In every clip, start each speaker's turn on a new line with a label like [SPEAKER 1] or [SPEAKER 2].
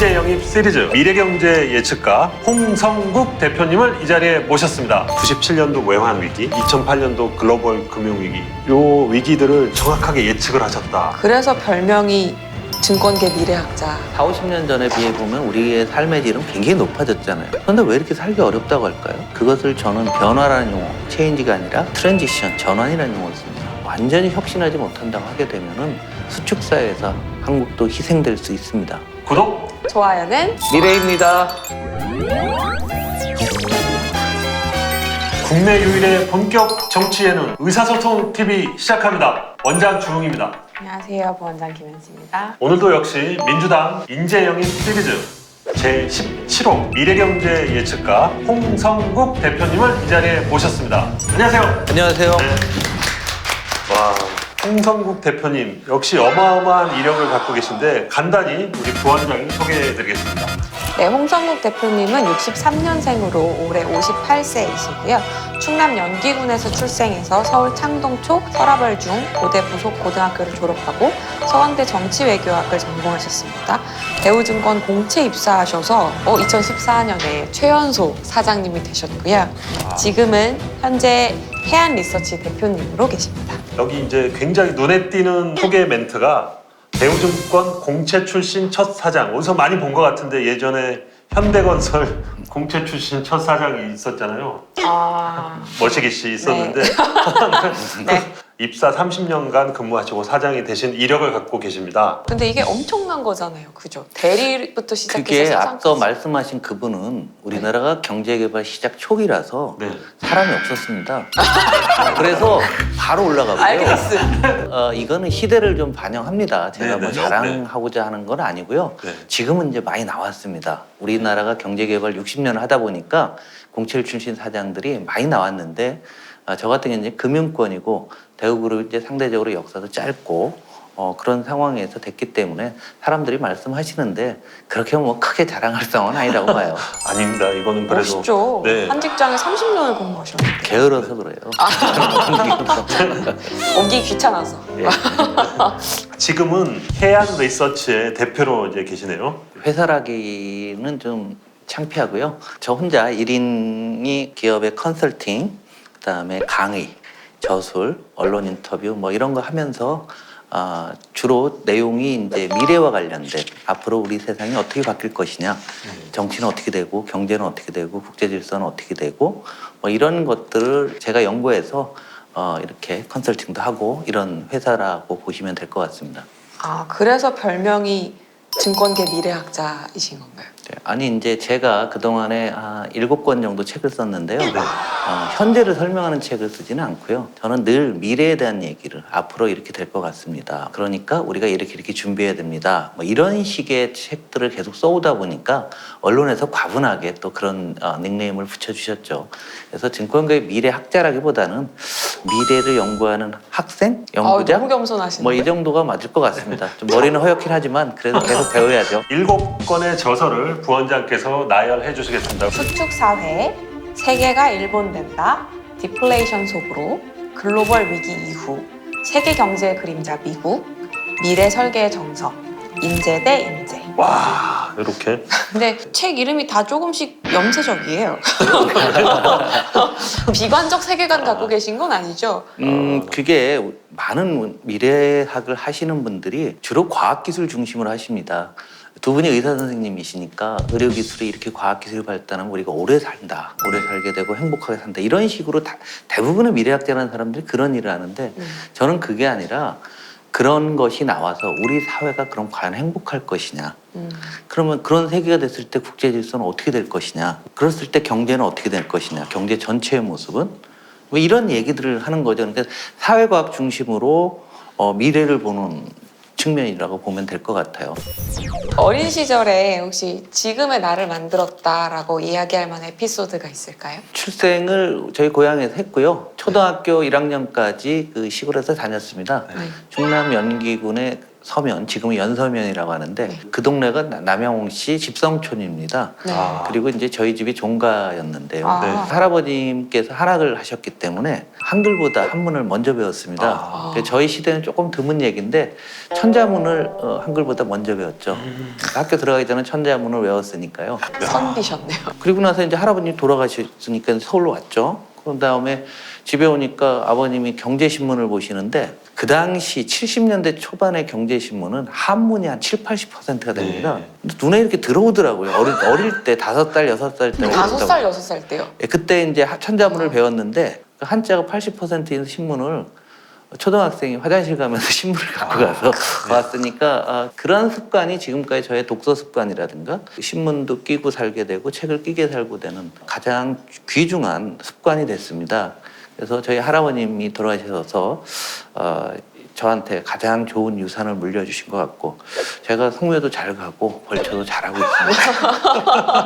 [SPEAKER 1] 인재 영입 시리즈 미래경제 예측가 홍성국 대표님을 이 자리에 모셨습니다. 97년도 외환 위기, 2008년도 글로벌 금융위기, 요 위기들을 정확하게 예측을 하셨다.
[SPEAKER 2] 그래서 별명이 증권계 미래학자.
[SPEAKER 3] 4, 50년 전에 비해 보면 우리의 삶의 질은 굉장히 높아졌잖아요. 그런데 왜 이렇게 살기 어렵다고 할까요? 그것을 저는 변화라는 용어, 체인지가 아니라 트랜지션, 전환이라는 용어를 씁니다. 완전히 혁신하지 못한다고 하게 되면은 수축사회에서 한국도 희생될 수 있습니다.
[SPEAKER 1] 구독!
[SPEAKER 2] 좋아요는
[SPEAKER 3] 미래입니다.
[SPEAKER 1] 국내 유일의 본격 정치 예능 의사소통 TV 시작합니다. 원장 주웅입니다.
[SPEAKER 2] 안녕하세요, 부원장 김현수입니다.
[SPEAKER 1] 오늘도 역시 민주당 인재 영입 시리즈 제17호 미래경제 예측가 홍성국 대표님을 이 자리에 모셨습니다. 안녕하세요.
[SPEAKER 3] 안녕하세요.
[SPEAKER 1] 네. 와, 홍성국 대표님 역시 어마어마한 이력을 갖고 계신데 간단히 우리 부원장이 소개해드리겠습니다.
[SPEAKER 2] 네, 홍성국 대표님은 63년생으로 올해 58세이시고요. 충남 연기군에서 출생해서 서울 창동초 서라벌중 고대 부속고등학교를 졸업하고 서강대 정치외교학을 전공하셨습니다. 대우증권 공채 입사하셔서 2014년에 최연소 사장님이 되셨고요. 지금은 현재 해안리서치 대표님으로 계십니다.
[SPEAKER 1] 여기 이제 굉장히 눈에 띄는 소개 멘트가 대우증권 공채 출신 첫 사장. 어디서 많이 본 것 같은데 예전에 현대건설 공채 출신 첫 사장이 있었잖아요. 머시기 씨 있었는데
[SPEAKER 2] 네.
[SPEAKER 1] 입사 30년간 근무하시고 사장이 되신 이력을 갖고 계십니다.
[SPEAKER 2] 근데 이게 엄청난 거잖아요. 그죠? 대리부터 시작해서
[SPEAKER 3] 그게
[SPEAKER 2] 사장까지.
[SPEAKER 3] 앞서 말씀하신 그분은 우리나라가 경제개발 시작 초기라서
[SPEAKER 1] 네.
[SPEAKER 3] 사람이 없었습니다. 그래서 바로 올라가고요.
[SPEAKER 2] 알겠습니다.
[SPEAKER 3] 이거는 시대를 좀 반영합니다. 제가
[SPEAKER 1] 네,
[SPEAKER 3] 뭐
[SPEAKER 1] 네.
[SPEAKER 3] 자랑하고자 하는 건 아니고요.
[SPEAKER 1] 네.
[SPEAKER 3] 지금은 이제 많이 나왔습니다. 우리나라가 경제개발 60년을 하다 보니까 공채 출신 사장들이 많이 나왔는데 저 같은 경우는 이제 금융권이고 대우그룹이 이제 상대적으로 역사도 짧고 그런 상황에서 됐기 때문에 사람들이 말씀하시는데 그렇게 뭐 크게 자랑할 상황은 아니라고 봐요.
[SPEAKER 1] 아닙니다. 이거는 그래도
[SPEAKER 2] 멋있죠?
[SPEAKER 1] 네.
[SPEAKER 2] 한 직장에 30년을 근무하셨는데.
[SPEAKER 3] 게을러서 그래요.
[SPEAKER 2] 오기 귀찮아서.
[SPEAKER 3] 예.
[SPEAKER 1] 지금은 해안 리서치의 대표로 이제 계시네요.
[SPEAKER 3] 회사라기는 좀 창피하고요. 저 혼자 1인이 기업의 컨설팅, 그다음에 강의, 저술, 언론 인터뷰 뭐 이런 거 하면서 주로 내용이 이제 미래와 관련된 앞으로 우리 세상이 어떻게 바뀔 것이냐, 정치는 어떻게 되고 경제는 어떻게 되고 국제 질서는 어떻게 되고 뭐 이런 것들을 제가 연구해서 이렇게 컨설팅도 하고 이런 회사라고 보시면 될 것 같습니다.
[SPEAKER 2] 그래서 별명이 증권계 미래학자이신 건가요?
[SPEAKER 3] 네, 아니 이제 제가 그동안에 7권 정도 책을 썼는데요. 현재를 설명하는 책을 쓰지는 않고요. 저는 늘 미래에 대한 얘기를 앞으로 이렇게 될 것 같습니다. 그러니까 우리가 이렇게 준비해야 됩니다. 뭐 이런 식의 책들을 계속 써오다 보니까 언론에서 과분하게 또 그런 닉네임을 붙여주셨죠. 그래서 증권계의 미래학자라기보다는 미래를 연구하는 학생, 연구자,
[SPEAKER 2] 너무 겸손하시네요.
[SPEAKER 3] 뭐 이 정도가 맞을 것 같습니다. 좀 머리는 허옇긴 하지만 그래도 계속 배워야죠.
[SPEAKER 1] 7권의 저서를 부원장께서 나열해 주시겠습니다.
[SPEAKER 2] 수축사회, 세계가 일본된다, 디플레이션 속으로, 글로벌 위기 이후, 세계 경제의 그림자 미국, 미래 설계의 정석, 인재 대 인재.
[SPEAKER 1] 와, 이렇게.
[SPEAKER 2] 근데 책 이름이 다 조금씩 염세적이에요. 비관적 세계관 갖고 계신 건 아니죠?
[SPEAKER 3] 그게 많은 미래학을 하시는 분들이 주로 과학기술 중심으로 하십니다. 두 분이 의사 선생님이시니까 의료기술이 이렇게 과학기술이 발달하면 우리가 오래 산다, 오래 살게 되고 행복하게 산다 이런 식으로 대부분의 미래학자라는 사람들이 그런 일을 하는데 저는 그게 아니라 그런 것이 나와서 우리 사회가 그럼 과연 행복할 것이냐, 그러면 그런 세계가 됐을 때 국제 질서는 어떻게 될 것이냐, 그랬을 때 경제는 어떻게 될 것이냐, 경제 전체의 모습은 뭐 이런 얘기들을 하는 거죠. 그러니까 사회과학 중심으로 미래를 보는 측면이라고 보면 될 것 같아요.
[SPEAKER 2] 어린 시절에 혹시 지금의 나를 만들었다라고 이야기할 만한 에피소드가 있을까요?
[SPEAKER 3] 출생을 저희 고향에서 했고요. 초등학교 1학년까지 그 시골에서 다녔습니다. 충남 연기군의 서면, 지금은 연서면이라고 하는데
[SPEAKER 2] 네.
[SPEAKER 3] 그 동네가 남양홍시 집성촌입니다.
[SPEAKER 2] 네.
[SPEAKER 1] 아.
[SPEAKER 3] 그리고 이제 저희 집이 종가였는데요.
[SPEAKER 2] 아.
[SPEAKER 1] 네.
[SPEAKER 3] 할아버님께서 한학을 하셨기 때문에 한글보다 한문을 먼저 배웠습니다.
[SPEAKER 1] 아.
[SPEAKER 3] 그래서 저희 시대는 조금 드문 얘기인데 천자문을 한글보다 먼저 배웠죠. 학교 들어가기 전에 천자문을 외웠으니까요.
[SPEAKER 2] 선비셨네요.
[SPEAKER 3] 그리고 나서 이제 할아버님 돌아가셨으니까 서울로 왔죠. 그런 다음에 집에 오니까 아버님이 경제신문을 보시는데 그 당시 70년대 초반의 경제신문은 한문이 한 7, 80%가 됩니다.
[SPEAKER 1] 네.
[SPEAKER 3] 근데 눈에 이렇게 들어오더라고요. 어릴 때 5살, 6살 때.
[SPEAKER 2] 5살, 6살 때요.
[SPEAKER 3] 예, 그때 이제 천자문을 배웠는데 그 한자가 80%인 신문을 초등학생이 화장실 가면서 신문을 갖고 가서 왔으니까 그런 습관이 지금까지 저의 독서 습관이라든가 신문도 끼고 살게 되고 책을 끼게 살고 되는 가장 귀중한 습관이 됐습니다. 그래서 저희 할아버님이 돌아가셔서 저한테 가장 좋은 유산을 물려주신 것 같고 제가 성묘도 잘 가고 벌초도 잘하고 있습니다.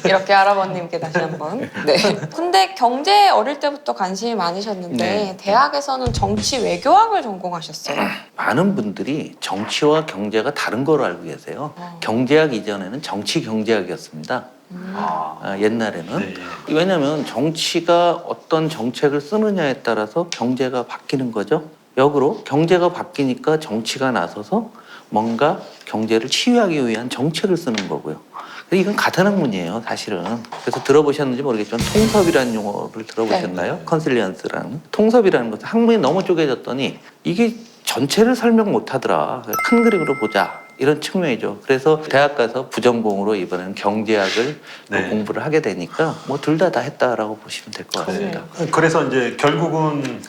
[SPEAKER 2] 이렇게 할아버님께 다시 한번. 네. 근데 경제에 어릴 때부터 관심이 많으셨는데
[SPEAKER 3] 네.
[SPEAKER 2] 대학에서는 정치 외교학을 전공하셨어요.
[SPEAKER 3] 많은 분들이 정치와 경제가 다른 거로 알고 계세요. 경제학 이전에는 정치 경제학이었습니다.
[SPEAKER 1] 아.
[SPEAKER 3] 옛날에는.
[SPEAKER 1] 네.
[SPEAKER 3] 왜냐하면 정치가 어떤 정책을 쓰느냐에 따라서 경제가 바뀌는 거죠. 역으로 경제가 바뀌니까 정치가 나서서 뭔가 경제를 치유하기 위한 정책을 쓰는 거고요. 이건 같은 학문이에요, 사실은. 그래서 들어보셨는지 모르겠지만 통섭이라는 용어를 들어보셨나요?
[SPEAKER 2] 네.
[SPEAKER 3] 컨실리언스라는. 통섭이라는 것은 학문이 너무 쪼개졌더니 이게 전체를 설명 못하더라. 큰 그림으로 보자. 이런 측면이죠. 그래서 대학 가서 부전공으로 이번에는 경제학을
[SPEAKER 1] 네.
[SPEAKER 3] 공부를 하게 되니까 뭐 둘 다 했다라고 보시면 될 것 같습니다.
[SPEAKER 1] 그래서 이제 결국은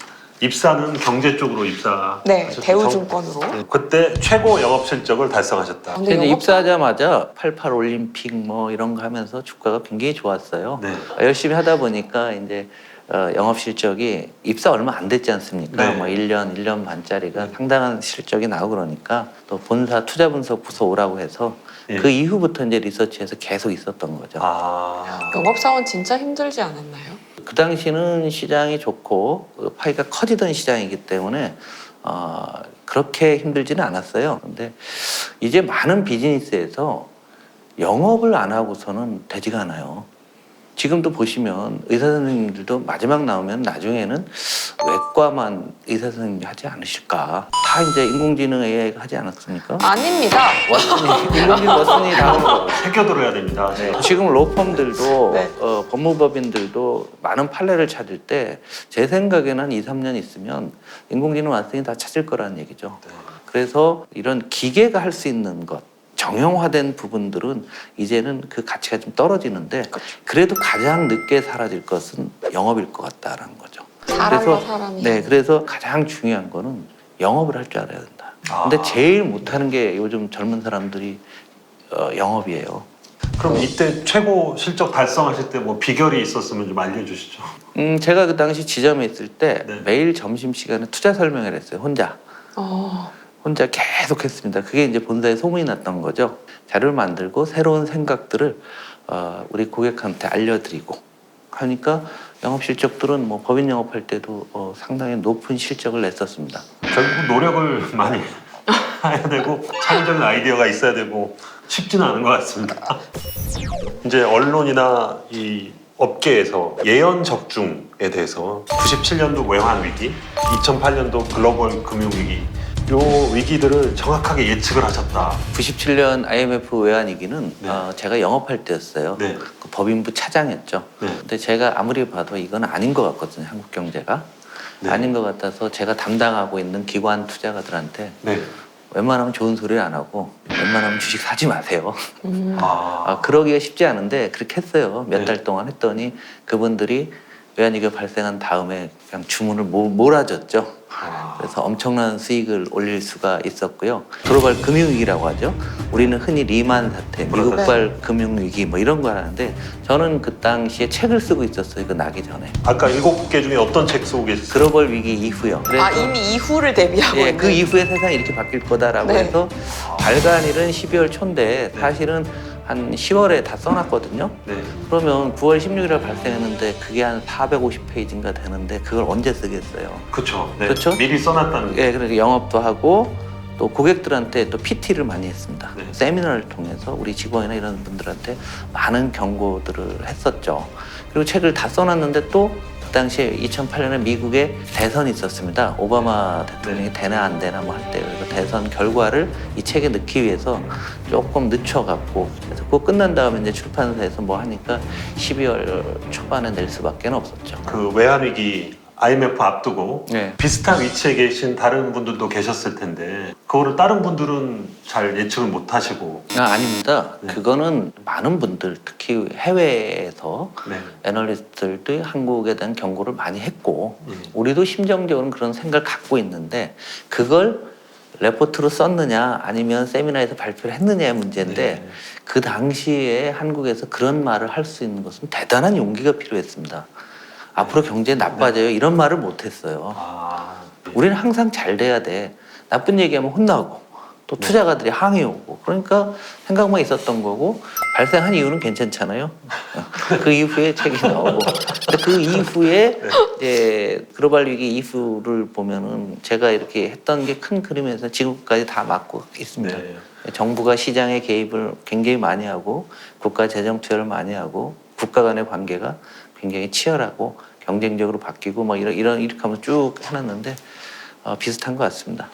[SPEAKER 1] 입사는 경제 쪽으로 입사.
[SPEAKER 2] 네, 대우증권으로.
[SPEAKER 1] 네, 그때 최고 영업 실적을 달성하셨다.
[SPEAKER 2] 근데
[SPEAKER 3] 근데
[SPEAKER 2] 영업-
[SPEAKER 3] 입사하자마자 88 올림픽 뭐 이런 거 하면서 주가가 굉장히 좋았어요.
[SPEAKER 1] 네.
[SPEAKER 3] 열심히 하다 보니까 이제 영업 실적이 입사 얼마 안 됐지 않습니까?
[SPEAKER 1] 네.
[SPEAKER 3] 뭐 1년 반짜리가 상당한 실적이 나오고 그러니까 또 본사 투자 분석 부서 오라고 해서
[SPEAKER 1] 예.
[SPEAKER 3] 그 이후부터 이제 리서치에서 계속 있었던 거죠.
[SPEAKER 1] 아.
[SPEAKER 2] 영업사원 진짜 힘들지 않았나요?
[SPEAKER 3] 그 당시는 시장이 좋고 파이가 커지던 시장이기 때문에 그렇게 힘들지는 않았어요. 근데 이제 많은 비즈니스에서 영업을 안 하고서는 되지가 않아요. 지금도 보시면 의사 선생님들도 마지막 나오면 나중에는 외과만 의사 선생님이 하지 않으실까? 다 이제 인공지능 AI가 하지 않았습니까?
[SPEAKER 2] 아닙니다.
[SPEAKER 3] 왓슨이, 인공지능 왓슨이 다 하는 거고.
[SPEAKER 1] 새겨들어야 됩니다.
[SPEAKER 3] 네. 지금 로펌들도
[SPEAKER 2] 네.
[SPEAKER 3] 법무법인들도 많은 판례를 찾을 때 제 생각에는 한 2, 3년 있으면 인공지능 왓슨이 다 찾을 거라는 얘기죠.
[SPEAKER 1] 네.
[SPEAKER 3] 그래서 이런 기계가 할 수 있는 것 정형화된 부분들은 이제는 그 가치가 좀 떨어지는데 그래도 가장 늦게 사라질 것은 영업일 것 같다라는 거죠.
[SPEAKER 2] 사람과 사람이.
[SPEAKER 3] 네, 그래서 가장 중요한 거는 영업을 할 줄 알아야 된다.
[SPEAKER 1] 아.
[SPEAKER 3] 근데 제일 못하는 게 요즘 젊은 사람들이 영업이에요.
[SPEAKER 1] 그럼 이때 최고 실적 달성하실 때 뭐 비결이 있었으면 좀 알려주시죠.
[SPEAKER 3] 제가 그 당시 지점에 있을 때
[SPEAKER 1] 네.
[SPEAKER 3] 매일 점심시간에 투자 설명을 했어요. 혼자 계속 했습니다. 그게 이제 본사에 소문이 났던 거죠. 자료를 만들고 새로운 생각들을 우리 고객한테 알려드리고 하니까 영업 실적들은 뭐 법인 영업할 때도 상당히 높은 실적을 냈었습니다.
[SPEAKER 1] 결국 노력을 많이 해야 되고 창의적인 아이디어가 있어야 되고 쉽지는 않은 것 같습니다. 이제 언론이나 이 업계에서 예언 적중에 대해서 97년도 외환 위기, 2008년도 글로벌 금융 위기 요 위기들을 정확하게 예측을 하셨다.
[SPEAKER 3] 97년 IMF 외환위기는
[SPEAKER 1] 네.
[SPEAKER 3] 제가 영업할 때였어요.
[SPEAKER 1] 네.
[SPEAKER 3] 그 법인부 차장이었죠.
[SPEAKER 1] 네.
[SPEAKER 3] 근데 제가 아무리 봐도 이건 아닌 것 같거든요. 한국 경제가.
[SPEAKER 1] 네.
[SPEAKER 3] 아닌 것 같아서 제가 담당하고 있는 기관 투자가들한테
[SPEAKER 1] 네.
[SPEAKER 3] 웬만하면 좋은 소리 안 하고 웬만하면 주식 사지 마세요.
[SPEAKER 1] 아.
[SPEAKER 3] 그러기가 쉽지 않은데 그렇게 했어요. 몇
[SPEAKER 1] 네.
[SPEAKER 3] 달 동안 했더니 그분들이 외환위기가 발생한 다음에 그냥 주문을 몰아줬죠.
[SPEAKER 1] 아.
[SPEAKER 3] 그래서 엄청난 수익을 올릴 수가 있었고요. 글로벌 금융위기라고 하죠. 우리는 흔히 리만 사태, 미국발 금융위기 뭐 이런 걸 하는데 저는 그 당시에 책을 쓰고 있었어요. 그 나기 전에.
[SPEAKER 1] 아까 7개 중에 어떤 책 쓰고 계셨어요?
[SPEAKER 3] 글로벌 위기 이후요. 그래서
[SPEAKER 2] 이미 이후를 대비하고
[SPEAKER 3] 예,
[SPEAKER 2] 있는.
[SPEAKER 3] 그 이후에 세상이 이렇게 바뀔 거다라고
[SPEAKER 2] 네.
[SPEAKER 3] 해서 발간일은 12월 초인데 사실은 한 10월에 다 써놨거든요.
[SPEAKER 1] 네.
[SPEAKER 3] 그러면 9월 16일에 발생했는데 그게 한 450페이지인가 되는데 그걸 언제 쓰겠어요?
[SPEAKER 1] 그렇죠. 네.
[SPEAKER 3] 그렇죠?
[SPEAKER 1] 미리 써놨다는.
[SPEAKER 3] 예, 그러니까 영업도 하고 또 고객들한테 또 PT를 많이 했습니다.
[SPEAKER 1] 네.
[SPEAKER 3] 세미나를 통해서 우리 직원이나 이런 분들한테 많은 경고들을 했었죠. 그리고 책을 다 써놨는데 또 그 당시에 2008년에 미국에 대선이 있었습니다. 오바마 대통령이 되나 안 되나 뭐 할 때. 그래서 대선 결과를 이 책에 넣기 위해서 조금 늦춰갖고 그래서 그거 끝난 다음에 이제 출판사에서 뭐 하니까 12월 초반에 낼 수밖에 없었죠.
[SPEAKER 1] 그 외환위기 IMF 앞두고
[SPEAKER 3] 네.
[SPEAKER 1] 비슷한 위치에 계신 다른 분들도 계셨을 텐데 그거를 다른 분들은 잘 예측을 못 하시고.
[SPEAKER 3] 아닙니다.
[SPEAKER 1] 네.
[SPEAKER 3] 그거는 많은 분들, 특히 해외에서
[SPEAKER 1] 네.
[SPEAKER 3] 애널리스트들도 한국에 대한 경고를 많이 했고
[SPEAKER 1] 예.
[SPEAKER 3] 우리도 심정적으로는 그런 생각을 갖고 있는데 그걸 레포트로 썼느냐 아니면 세미나에서 발표를 했느냐의 문제인데
[SPEAKER 1] 네.
[SPEAKER 3] 그 당시에 한국에서 그런 말을 할 수 있는 것은 대단한 용기가 필요했습니다. 앞으로 경제 나빠져요. 이런 말을 못했어요.
[SPEAKER 1] 아, 예.
[SPEAKER 3] 우리는 항상 잘 돼야 돼. 나쁜 얘기하면 혼나고 또 투자가들이 항의 오고 그러니까 생각만 있었던 거고 발생한 이유는 괜찮잖아요. 그 이후에 책이 나오고 근데 그 이후에 이제 글로벌 위기 이후를 보면은 제가 이렇게 했던 게 큰 그림에서 지금까지 다 맡고 있습니다.
[SPEAKER 1] 네.
[SPEAKER 3] 정부가 시장에 개입을 굉장히 많이 하고 국가 재정 투여를 많이 하고 국가 간의 관계가 굉장히 치열하고 경쟁적으로 바뀌고 막 이렇게 하면 쭉 해놨는데 비슷한 것 같습니다.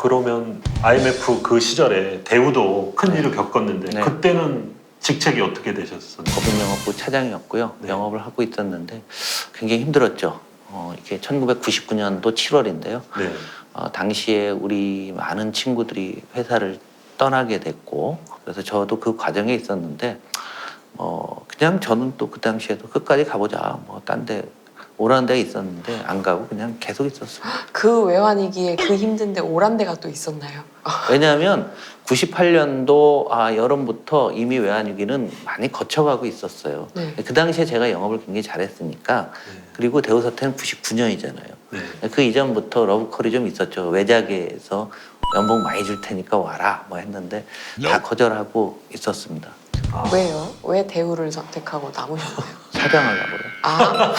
[SPEAKER 1] 그러면 IMF 그 시절에 대우도 큰 일을 겪었는데
[SPEAKER 3] 네.
[SPEAKER 1] 그때는 직책이 어떻게 되셨어요?
[SPEAKER 3] 법인영업부 차장이었고요.
[SPEAKER 1] 네.
[SPEAKER 3] 영업을 하고 있었는데 굉장히 힘들었죠. 이게 1999년도 7월인데요.
[SPEAKER 1] 네.
[SPEAKER 3] 당시에 우리 많은 친구들이 회사를 떠나게 됐고 그래서 저도 그 과정에 있었는데 그냥 저는 또 그 당시에도 끝까지 가보자 뭐 딴 데 오라는 데가 있었는데 안 가고 그냥 계속 있었습니다.
[SPEAKER 2] 그 외환위기에 그 힘든데 오란 데가 또 있었나요?
[SPEAKER 3] 왜냐하면 98년도 여름부터 이미 외환위기는 많이 거쳐가고 있었어요.
[SPEAKER 2] 네.
[SPEAKER 3] 그 당시에 제가 영업을 굉장히 잘했으니까
[SPEAKER 1] 네.
[SPEAKER 3] 그리고 대우 사태는 99년이잖아요.
[SPEAKER 1] 네.
[SPEAKER 3] 그 이전부터 러브콜이 좀 있었죠. 외자계에서 연봉 많이 줄 테니까 와라 뭐 했는데 다 거절하고 있었습니다.
[SPEAKER 1] 아,
[SPEAKER 2] 왜요? 왜 대우를 선택하고 남으셨나요?
[SPEAKER 3] 사장하려고요.
[SPEAKER 2] 아,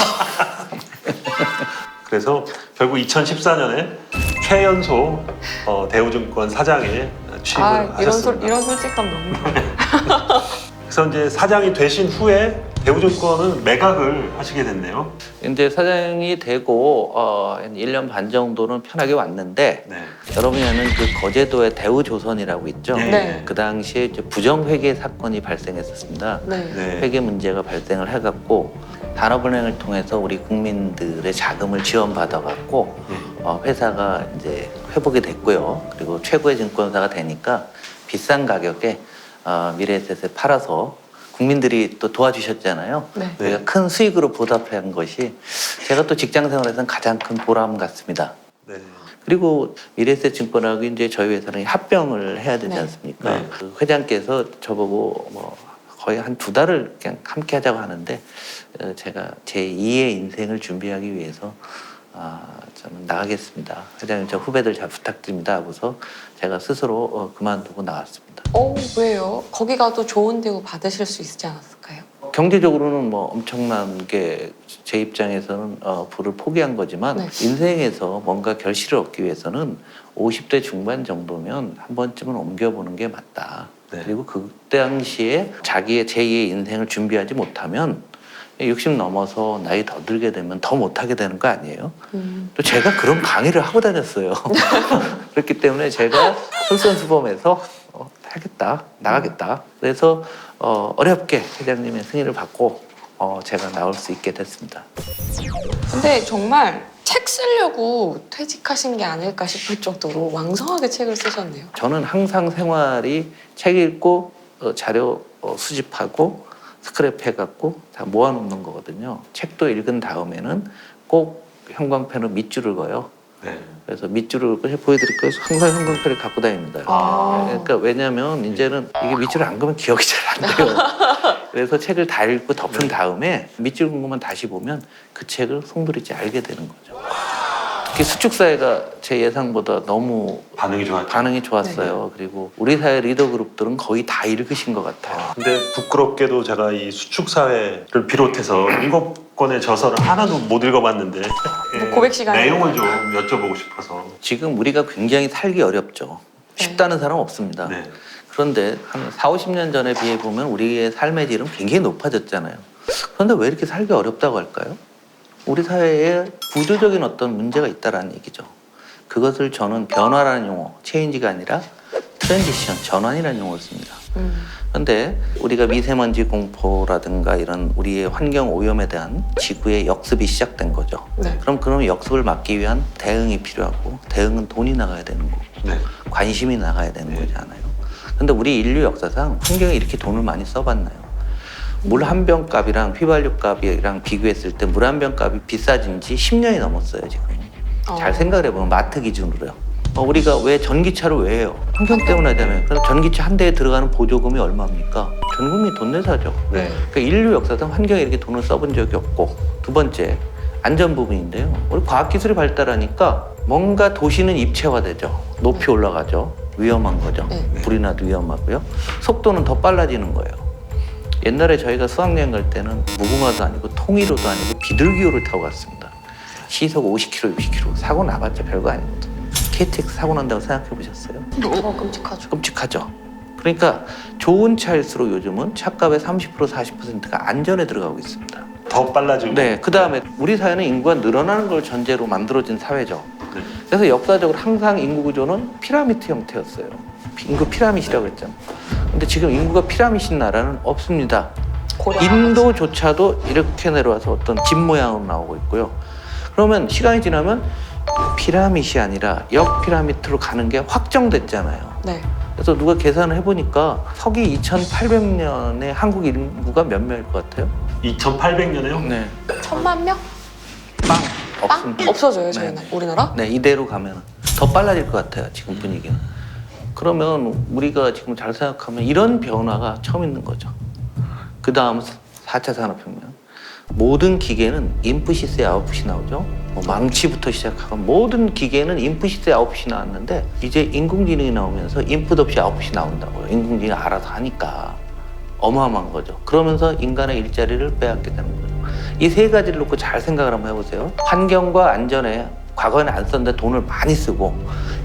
[SPEAKER 1] 그래서 결국 2014년에 최연소 대우증권 사장에 취임을 하셨습니다.
[SPEAKER 2] 이런 솔직함 너무 좋아요.
[SPEAKER 1] 그래서 이제 사장이 되신 후에 대우증권은 매각을 하시게 됐네요.
[SPEAKER 3] 이제 사장이 되고 한 1년 반 정도는 편하게 왔는데
[SPEAKER 1] 네.
[SPEAKER 3] 여러분이 아는 그 거제도의 대우조선이라고 있죠.
[SPEAKER 2] 네.
[SPEAKER 3] 그 당시에 이제 부정회계 사건이 발생했었습니다.
[SPEAKER 2] 네.
[SPEAKER 1] 네.
[SPEAKER 3] 회계 문제가 발생을 해갖고 단합은행을 통해서 우리 국민들의 자금을 지원받아갖고 회사가 이제 회복이 됐고요. 그리고 최고의 증권사가 되니까 비싼 가격에 미래에셋에 팔아서 국민들이 또 도와주셨잖아요.
[SPEAKER 2] 네.
[SPEAKER 3] 저희가 큰 수익으로 보답한 것이 제가 또 직장 생활에서는 가장 큰 보람 같습니다.
[SPEAKER 1] 네.
[SPEAKER 3] 그리고 미래에셋 증권하고 이제 저희 회사는 합병을 해야 되지
[SPEAKER 2] 네.
[SPEAKER 3] 않습니까?
[SPEAKER 1] 네.
[SPEAKER 3] 그 회장께서 저보고 뭐 거의 한 2달을 그냥 함께 하자고 하는데 제가 제 2의 인생을 준비하기 위해서 저는 나가겠습니다. 회장님 저 후배들 잘 부탁드립니다 하고서 제가 스스로 그만두고 나왔습니다.
[SPEAKER 2] 왜요? 거기 가도 좋은 대우 받으실 수 있지 않았을까요?
[SPEAKER 3] 경제적으로는 뭐 엄청난 게 제 입장에서는 부를 포기한 거지만
[SPEAKER 2] 네.
[SPEAKER 3] 인생에서 뭔가 결실을 얻기 위해서는 50대 중반 정도면 한 번쯤은 옮겨보는 게 맞다.
[SPEAKER 1] 네.
[SPEAKER 3] 그리고 그 당시에 자기의 제2의 인생을 준비하지 못하면 60 넘어서 나이 더 들게 되면 더 못하게 되는 거 아니에요? 또 제가 그런 강의를 하고 다녔어요. 그렇기 때문에 제가 솔선수범해서 하겠다, 나가겠다. 그래서 어렵게 회장님의 승인을 받고 제가 나올 수 있게 됐습니다.
[SPEAKER 2] 근데 정말 책 쓰려고 퇴직하신 게 아닐까 싶을 정도로 왕성하게 책을 쓰셨네요.
[SPEAKER 3] 저는 항상 생활이 책 읽고 자료 수집하고 스크랩 해갖고 다 모아놓는 거거든요. 책도 읽은 다음에는 꼭 형광펜으로 밑줄을 그어요.
[SPEAKER 1] 네.
[SPEAKER 3] 그래서 밑줄을 보여드릴게요. 항상 형광펜을 갖고 다닙니다. 그러니까 왜냐면 이제는 이게 밑줄을 안 그으면 기억이 잘 안 돼요. 그래서 책을 다 읽고 덮은 다음에 밑줄 그은 것만 다시 보면 그 책을 송두리째 알게 되는 거죠. 특히 수축 사회가 제 예상보다 너무
[SPEAKER 1] 반응이 좋았죠.
[SPEAKER 3] 반응이 좋았어요. 그리고 우리 사회 리더 그룹들은 거의 다 읽으신 것 같아요.
[SPEAKER 1] 근데 부끄럽게도 제가 이 수축 사회를 비롯해서 7권의 저서를 하나도 못 읽어봤는데
[SPEAKER 2] 고백 시간에
[SPEAKER 1] 내용을 좀 여쭤보고 싶어서.
[SPEAKER 3] 지금 우리가 굉장히 살기 어렵죠. 쉽다는 사람 없습니다.
[SPEAKER 1] 네.
[SPEAKER 3] 그런데 한 4, 50년 전에 비해 보면 우리의 삶의 질은 굉장히 높아졌잖아요. 그런데 왜 이렇게 살기 어렵다고 할까요? 우리 사회에 구조적인 어떤 문제가 있다는 얘기죠. 그것을 저는 변화라는 용어, 체인지가 아니라 트랜지션, 전환이라는 용어를 씁니다. 그런데 우리가 미세먼지 공포라든가 이런 우리의 환경 오염에 대한 지구의 역습이 시작된 거죠.
[SPEAKER 2] 네.
[SPEAKER 3] 그럼 역습을 막기 위한 대응이 필요하고, 대응은 돈이 나가야 되는 거고
[SPEAKER 1] 네.
[SPEAKER 3] 관심이 나가야 되는
[SPEAKER 1] 네.
[SPEAKER 3] 거잖아요. 근데 우리 인류 역사상 환경에 이렇게 돈을 많이 써봤나요? 물 한 병 값이랑 휘발유 값이랑 비교했을 때 물 한 병 값이 비싸진 지 10년이 넘었어요, 지금. 잘 생각을 해보면 마트 기준으로요. 우리가 왜 전기차를 왜 해요? 환경 때문에 하잖아요. 그럼 전기차 한 대에 들어가는 보조금이 얼마입니까? 전 국민이 돈 내서 하죠.
[SPEAKER 1] 네.
[SPEAKER 3] 그러니까 인류 역사상 환경에 이렇게 돈을 써본 적이 없고, 두 번째, 안전 부분인데요. 우리 과학기술이 발달하니까 뭔가 도시는 입체화되죠. 높이 올라가죠. 위험한 거죠. 불이 나도 위험하고요. 속도는 더 빨라지는 거예요. 옛날에 저희가 수학여행 갈 때는 무궁화도 아니고 통일호도 아니고 비둘기호를 타고 갔습니다. 시속 50km, 60km. 사고 나봤자 별거 아니거든. KTX 사고 난다고 생각해 보셨어요?
[SPEAKER 2] 끔찍하죠.
[SPEAKER 3] 끔찍하죠. 그러니까 좋은 차일수록 요즘은 차값의 30%, 40%가 안전에 들어가고 있습니다.
[SPEAKER 1] 더 빨라지고.
[SPEAKER 3] 네, 그 다음에 우리 사회는 인구가 늘어나는 걸 전제로 만들어진 사회죠.
[SPEAKER 1] 네.
[SPEAKER 3] 그래서 역사적으로 항상 인구 구조는 피라미드 형태였어요. 인구 피라밋이라고 했잖아요. 근데 지금 인구가 피라밋인 나라는 없습니다. 인도조차도 이렇게 내려와서 어떤 집 모양으로 나오고 있고요. 그러면 시간이 지나면 피라밋이 아니라 역피라미드로 가는 게 확정됐잖아요.
[SPEAKER 2] 네.
[SPEAKER 3] 그래서 누가 계산을 해보니까 서기 2800년에 한국 인구가 몇 명일 것 같아요?
[SPEAKER 1] 2800년에요?
[SPEAKER 3] 네.
[SPEAKER 2] 1000만 명?
[SPEAKER 3] 빵!
[SPEAKER 2] 빵?
[SPEAKER 3] 없습니다.
[SPEAKER 2] 없어져요, 저희
[SPEAKER 3] 네.
[SPEAKER 2] 우리나라?
[SPEAKER 3] 네, 이대로 가면 더 빨라질 것 같아요, 지금 분위기는. 그러면 우리가 지금 잘 생각하면 이런 변화가 처음 있는 거죠. 그 다음 4차 산업혁명. 모든 기계는 인풋시세 아웃풋이 나오죠. 뭐 망치부터 시작하고 모든 기계는 인풋시세 아웃풋이 나왔는데 이제 인공지능이 나오면서 인풋 없이 아웃풋이 나온다고요. 인공지능이 알아서 하니까. 어마어마한 거죠. 그러면서 인간의 일자리를 빼앗게 되는 거죠. 이 세 가지를 놓고 잘 생각을 한번 해보세요. 환경과 안전에 과거에는 안 썼는데 돈을 많이 쓰고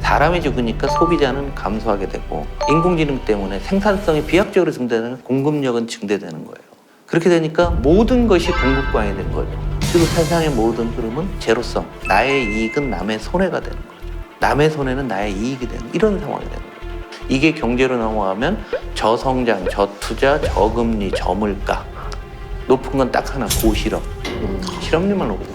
[SPEAKER 3] 사람이 죽으니까 소비자는 감소하게 되고 인공지능 때문에 생산성이 비약적으로 증대되는 공급력은 증대되는 거예요. 그렇게 되니까 모든 것이 공급광이 된 거죠. 그리고 세상의 모든 흐름은 제로섬. 나의 이익은 남의 손해가 되는 거죠. 남의 손해는 나의 이익이 되는 이런 상황이 되는 거죠. 이게 경제로 넘어가면 저성장, 저투자, 저금리, 저물가. 높은 건 딱 하나, 고실업. 실업률만 오거든요.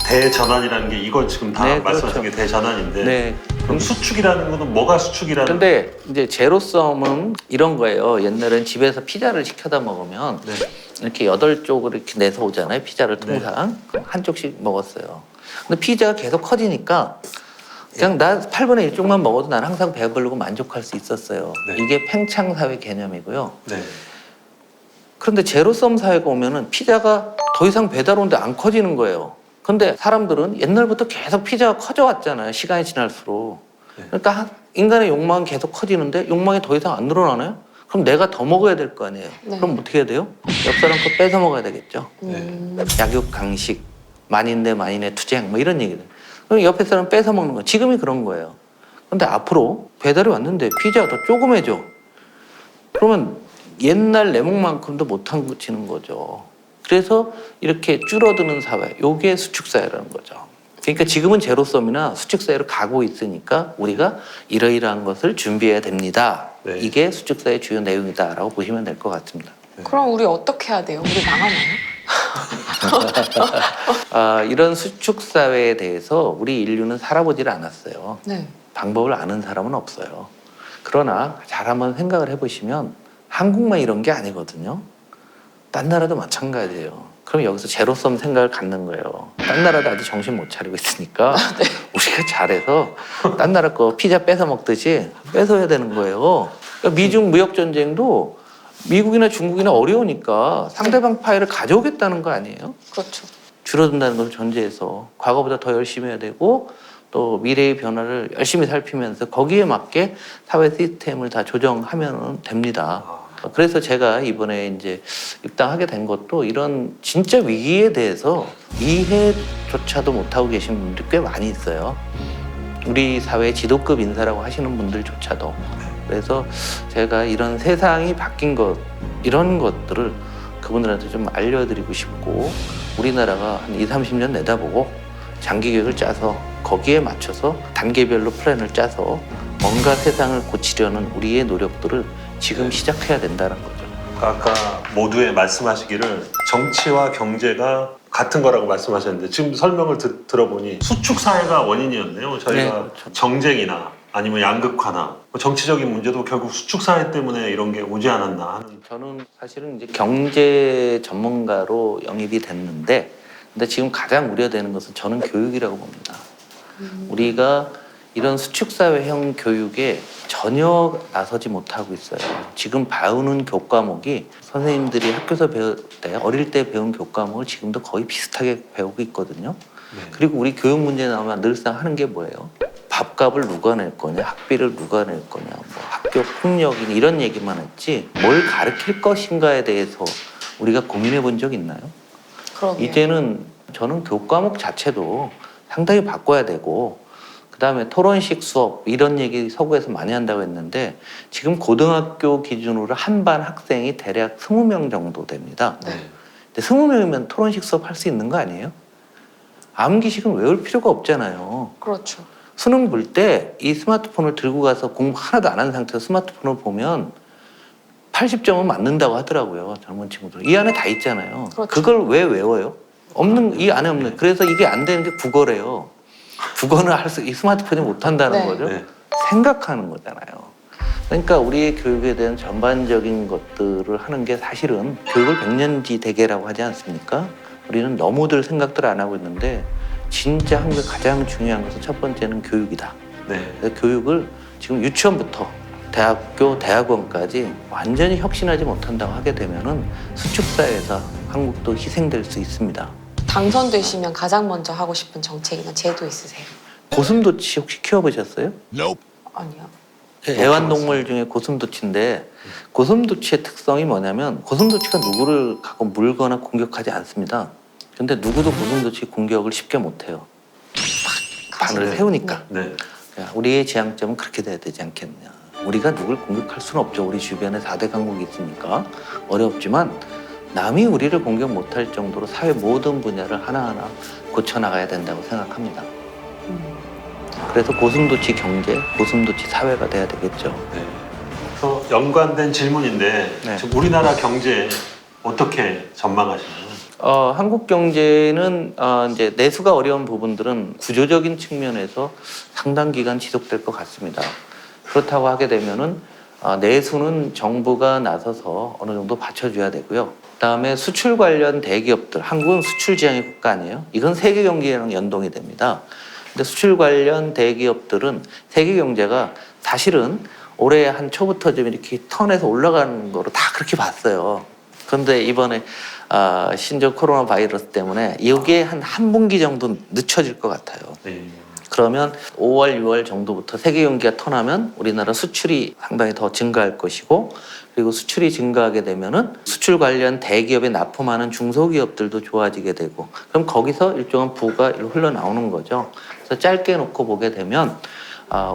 [SPEAKER 1] 대전환이라는 게 이건 지금 다
[SPEAKER 3] 네,
[SPEAKER 1] 말씀하신
[SPEAKER 3] 그렇죠.
[SPEAKER 1] 게 대전환인데.
[SPEAKER 3] 네.
[SPEAKER 1] 그럼 수축이라는 거는 뭐가 수축이라는?
[SPEAKER 3] 근데 이제 제로섬은 이런 거예요. 옛날엔 집에서 피자를 시켜다 먹으면
[SPEAKER 1] 네.
[SPEAKER 3] 이렇게 8쪽을 이렇게 내서 오잖아요. 피자를 통상. 그럼 한 쪽씩 먹었어요. 근데 피자가 계속 커지니까 그냥 나 8분의 1쪽만 먹어도 난 항상 배부르고 만족할 수 있었어요.
[SPEAKER 1] 네.
[SPEAKER 3] 이게 팽창사회 개념이고요.
[SPEAKER 1] 네.
[SPEAKER 3] 그런데 제로섬 사회가 오면은 피자가 더 이상 배달 오는데 안 커지는 거예요. 근데 사람들은 옛날부터 계속 피자가 커져왔잖아요. 시간이 지날수록.
[SPEAKER 1] 네.
[SPEAKER 3] 그러니까 인간의 욕망은 계속 커지는데 욕망이 더 이상 안 늘어나나요? 그럼 내가 더 먹어야 될 거 아니에요.
[SPEAKER 2] 네.
[SPEAKER 3] 그럼 어떻게 해야 돼요? 옆 사람 거 뺏어 먹어야 되겠죠.
[SPEAKER 1] 네.
[SPEAKER 3] 약육 강식, 만인 대 만인의 투쟁 뭐 이런 얘기들. 그럼 옆에 사람 뺏어 먹는 거. 지금이 그런 거예요. 근데 앞으로 배달이 왔는데 피자가 더 조그매져. 그러면 옛날 내목만큼도 못 한치는 거죠. 그래서 이렇게 줄어드는 사회, 요게 수축사회라는 거죠. 그러니까 지금은 제로섬이나 수축사회로 가고 있으니까 우리가 이러이러한 것을 준비해야 됩니다.
[SPEAKER 1] 네.
[SPEAKER 3] 이게 수축사의 주요 내용이다라고 보시면 될 것 같습니다.
[SPEAKER 2] 그럼 우리 어떻게 해야 돼요? 우리 망하나요?
[SPEAKER 3] 이런 수축사회에 대해서 우리 인류는 살아보질 않았어요.
[SPEAKER 2] 네.
[SPEAKER 3] 방법을 아는 사람은 없어요. 그러나 잘 한번 생각을 해보시면 한국만 이런 게 아니거든요. 딴 나라도 마찬가지예요. 그럼 여기서 제로섬 생각을 갖는 거예요. 딴 나라도 아직 정신 못 차리고 있으니까 우리가 잘해서 딴 나라 거 피자 뺏어 먹듯이 뺏어야 되는 거예요. 그러니까 미중 무역 전쟁도 미국이나 중국이나 어려우니까 상대방 파일을 가져오겠다는 거 아니에요?
[SPEAKER 2] 그렇죠.
[SPEAKER 3] 줄어든다는 걸 전제해서 과거보다 더 열심히 해야 되고 또 미래의 변화를 열심히 살피면서 거기에 맞게 사회 시스템을 다 조정하면 됩니다. 그래서 제가 이번에 이제 입당하게 된 것도 이런 진짜 위기에 대해서 이해조차도 못하고 계신 분들이 꽤 많이 있어요. 우리 사회 지도급 인사라고 하시는 분들조차도. 그래서 제가 이런 세상이 바뀐 것, 이런 것들을 그분들한테 좀 알려드리고 싶고, 우리나라가 한 20, 30년 내다보고 장기 계획을 짜서 거기에 맞춰서 단계별로 플랜을 짜서 뭔가 세상을 고치려는 우리의 노력들을 지금 시작해야 된다는 거죠.
[SPEAKER 1] 아까 모두에 말씀하시기를 정치와 경제가 같은 거라고 말씀하셨는데 지금 설명을 들어보니 수축 사회가 원인이었네요. 저희가
[SPEAKER 3] 네, 그렇죠.
[SPEAKER 1] 정쟁이나 아니면 양극화나 뭐 정치적인 문제도 결국 수축 사회 때문에 이런 게 오지 않았나 하는.
[SPEAKER 3] 저는 사실은 이제 경제 전문가로 영입이 됐는데, 근데 지금 가장 우려되는 것은 저는 교육이라고 봅니다. 우리가 이런 수축사회형 교육에 전혀 나서지 못하고 있어요. 지금 배우는 교과목이 선생님들이 학교에서 배울 때, 어릴 때 배운 교과목을 지금도 거의 비슷하게 배우고 있거든요. 그리고 우리 교육 문제 나오면 늘상 하는 게 뭐예요? 밥값을 누가 낼 거냐, 학비를 누가 낼 거냐, 뭐 학교 폭력이니 이런 얘기만 했지 뭘 가르칠 것인가에 대해서 우리가 고민해 본 적 있나요?
[SPEAKER 2] 그러게요.
[SPEAKER 3] 이제는 저는 교과목 자체도 상당히 바꿔야 되고, 그다음에 토론식 수업 이런 얘기 서구에서 많이 한다고 했는데 지금 고등학교 기준으로 한 반 학생이 대략 20명 정도 됩니다.
[SPEAKER 1] 네.
[SPEAKER 3] 근데 20명이면 토론식 수업 할 수 있는 거 아니에요? 암기식은 외울 필요가 없잖아요.
[SPEAKER 2] 그렇죠.
[SPEAKER 3] 수능 볼 때 이 스마트폰을 들고 가서 공부 하나도 안 한 상태에서 스마트폰을 보면 80점은 맞는다고 하더라고요. 젊은 친구들. 이 안에 다 있잖아요.
[SPEAKER 2] 그렇죠.
[SPEAKER 3] 그걸 왜 외워요? 이 안에 없는. 그래서 이게 안 되는 게 국어래요. 국어는 이 스마트폰이 못 한다는
[SPEAKER 2] 네.
[SPEAKER 3] 거죠.
[SPEAKER 1] 네.
[SPEAKER 3] 생각하는 거잖아요. 그러니까 우리의 교육에 대한 전반적인 것들을 하는 게 사실은 교육을 백년지 대계라고 하지 않습니까? 우리는 너무들 생각들 안 하고 있는데 진짜 한국의 가장 중요한 것은 첫 번째는 교육이다.
[SPEAKER 1] 네.
[SPEAKER 3] 그래서 교육을 지금 유치원부터 대학교, 대학원까지 완전히 혁신하지 못한다고 하게 되면은 수축사회에서 한국도 희생될 수 있습니다.
[SPEAKER 2] 당선되시면 가장 먼저 하고 싶은 정책이나 제도 있으세요?
[SPEAKER 3] 고슴도치 혹시 키워보셨어요?
[SPEAKER 2] 아니요.
[SPEAKER 3] 애완동물 중에 고슴도치인데, 고슴도치의 특성이 뭐냐면 고슴도치가 누구를 가고 물거나 공격하지 않습니다. 근데 누구도 고슴도치 공격을 쉽게 못해요. 바늘을 세우니까.
[SPEAKER 1] 네.
[SPEAKER 3] 우리의 지향점은 그렇게 돼야 되지 않겠냐. 우리가 누굴 공격할 수는 없죠. 우리 주변에 4대 강국이 있으니까 어렵지만 남이 우리를 공격 못할 정도로 사회 모든 분야를 하나하나 고쳐나가야 된다고 생각합니다. 그래서 고슴도치 경제, 고슴도치 사회가 돼야 되겠죠.
[SPEAKER 1] 네. 또 연관된 질문인데
[SPEAKER 3] 네.
[SPEAKER 1] 지금 우리나라 경제 어떻게 전망하시나요?
[SPEAKER 3] 한국 경제는 이제 내수가 어려운 부분들은 구조적인 측면에서 상당 기간 지속될 것 같습니다. 그렇다고 하게 되면은 내수는 정부가 나서서 어느 정도 받쳐줘야 되고요. 그다음에 수출 관련 대기업들, 한국은 수출 지향의 국가 아니에요? 이건 세계 경제랑 연동이 됩니다. 근데 수출 관련 대기업들은 세계 경제가 사실은 올해 한 초부터 좀 이렇게 턴에서 올라가는 거로 다 그렇게 봤어요. 그런데 이번에 신종 코로나 바이러스 때문에 여기에 한 분기 정도 늦춰질 것 같아요.
[SPEAKER 1] 네.
[SPEAKER 3] 그러면 5월, 6월 정도부터 세계 경기가 턴하면 우리나라 수출이 상당히 더 증가할 것이고, 그리고 수출이 증가하게 되면은 수출 관련 대기업에 납품하는 중소기업들도 좋아지게 되고, 그럼 거기서 일정한 부가 흘러나오는 거죠. 그래서 짧게 놓고 보게 되면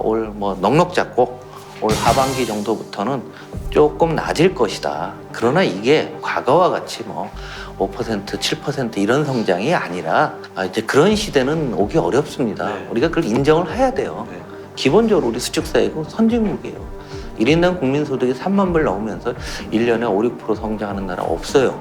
[SPEAKER 3] 올 뭐 넉넉 잡고 올 하반기 정도부터는 조금 낮을 것이다. 그러나 이게 과거와 같이 뭐 5%, 7% 이런 성장이 아니라 이제 그런 시대는 오기 어렵습니다.
[SPEAKER 1] 네.
[SPEAKER 3] 우리가 그걸 인정을 해야 돼요.
[SPEAKER 1] 네.
[SPEAKER 3] 기본적으로 우리 수축사회고 선진국이에요. 1인당 국민소득이 3만 불 넘으면서 1년에 5, 6% 성장하는 나라 없어요.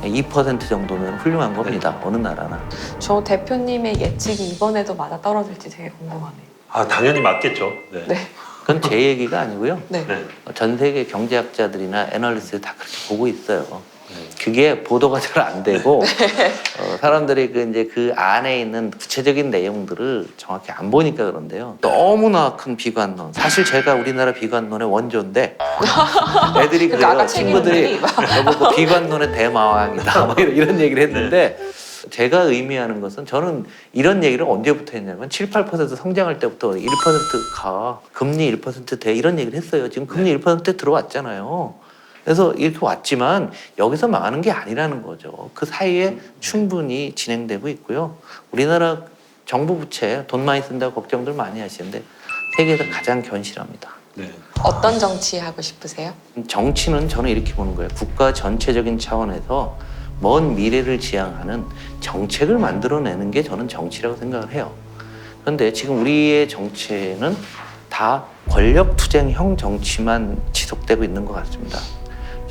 [SPEAKER 3] 2% 정도면 훌륭한 겁니다. 어느 나라나.
[SPEAKER 2] 저 대표님의 예측이 이번에도 맞아 떨어질지 되게 궁금하네요.
[SPEAKER 1] 당연히 맞겠죠. 네.
[SPEAKER 2] 네.
[SPEAKER 3] 그건 제 얘기가 아니고요.
[SPEAKER 2] 네.
[SPEAKER 1] 네.
[SPEAKER 3] 전 세계 경제학자들이나 애널리스트 다 그렇게 보고 있어요.
[SPEAKER 1] 네.
[SPEAKER 3] 그게 보도가 잘 안 되고 사람들이 이제 그 안에 있는 구체적인 내용들을 정확히 안 보니까 그런데요. 너무나 큰 비관론. 사실 제가 우리나라 비관론의 원조인데 애들이
[SPEAKER 2] 그러니까
[SPEAKER 3] 그래요.
[SPEAKER 2] 아까
[SPEAKER 3] 친구들이
[SPEAKER 2] 책임들이
[SPEAKER 3] 저보고 비관론의 대마왕이다 뭐 이런 얘기를 했는데 제가 의미하는 것은 저는 이런 얘기를 언제부터 했냐면 7, 8% 성장할 때부터 1%가 금리 1%대 이런 얘기를 했어요. 지금 금리 1%대 들어왔잖아요. 그래서 이렇게 왔지만 여기서 망하는 게 아니라는 거죠. 그 사이에 충분히 진행되고 있고요. 우리나라 정부 부채 돈 많이 쓴다고 걱정들 많이 하시는데 세계에서 가장 견실합니다.
[SPEAKER 1] 네.
[SPEAKER 2] 어떤 정치 하고 싶으세요?
[SPEAKER 3] 정치는 저는 이렇게 보는 거예요. 국가 전체적인 차원에서 먼 미래를 지향하는 정책을 만들어내는 게 저는 정치라고 생각을 해요. 그런데 지금 우리의 정치는 다 권력 투쟁형 정치만 지속되고 있는 것 같습니다.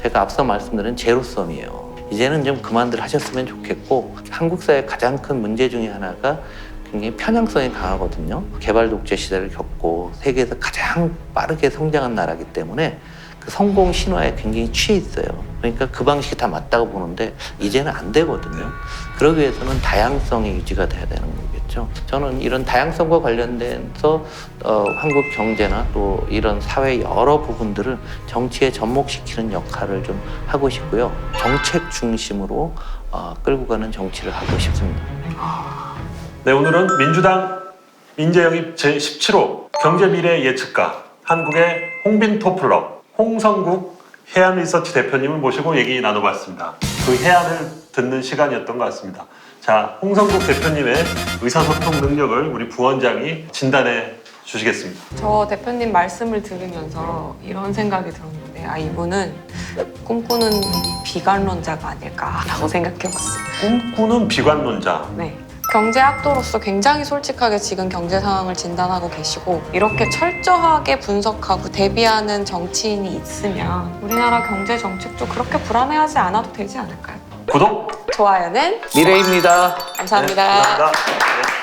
[SPEAKER 3] 제가 앞서 말씀드린 제로섬이에요. 이제는 좀 그만들 하셨으면 좋겠고, 한국 사회의 가장 큰 문제 중에 하나가 굉장히 편향성이 강하거든요. 개발 독재 시대를 겪고 세계에서 가장 빠르게 성장한 나라이기 때문에 그 성공 신화에 굉장히 취해 있어요. 그러니까 그 방식이 다 맞다고 보는데 이제는 안 되거든요. 그러기 위해서는 다양성이 유지가 돼야 되는 거겠죠. 저는 이런 다양성과 관련돼서 한국 경제나 또 이런 사회 여러 부분들을 정치에 접목시키는 역할을 좀 하고 싶고요. 정책 중심으로 끌고 가는 정치를 하고 싶습니다.
[SPEAKER 1] 네, 오늘은 민주당 인재영입 제17호 경제미래 예측가 한국의 홍빈토플러 홍성국 해안리서치 대표님을 모시고 얘기 나눠봤습니다. 그 해안을 듣는 시간이었던 것 같습니다. 자, 홍성국 대표님의 의사소통 능력을 우리 부원장이 진단해 주시겠습니다.
[SPEAKER 2] 저 대표님 말씀을 들으면서 이런 생각이 들었는데 이분은 꿈꾸는 비관론자가 아닐까라고 생각해봤어요.
[SPEAKER 1] 꿈꾸는 비관론자.
[SPEAKER 2] 네. 경제학도로서 굉장히 솔직하게 지금 경제 상황을 진단하고 계시고 이렇게 철저하게 분석하고 대비하는 정치인이 있으면 우리나라 경제 정책도 그렇게 불안해하지 않아도 되지 않을까요?
[SPEAKER 1] 구독!
[SPEAKER 2] 좋아요는
[SPEAKER 3] 미래입니다.
[SPEAKER 2] 감사합니다.
[SPEAKER 1] 네, 감사합니다. 네.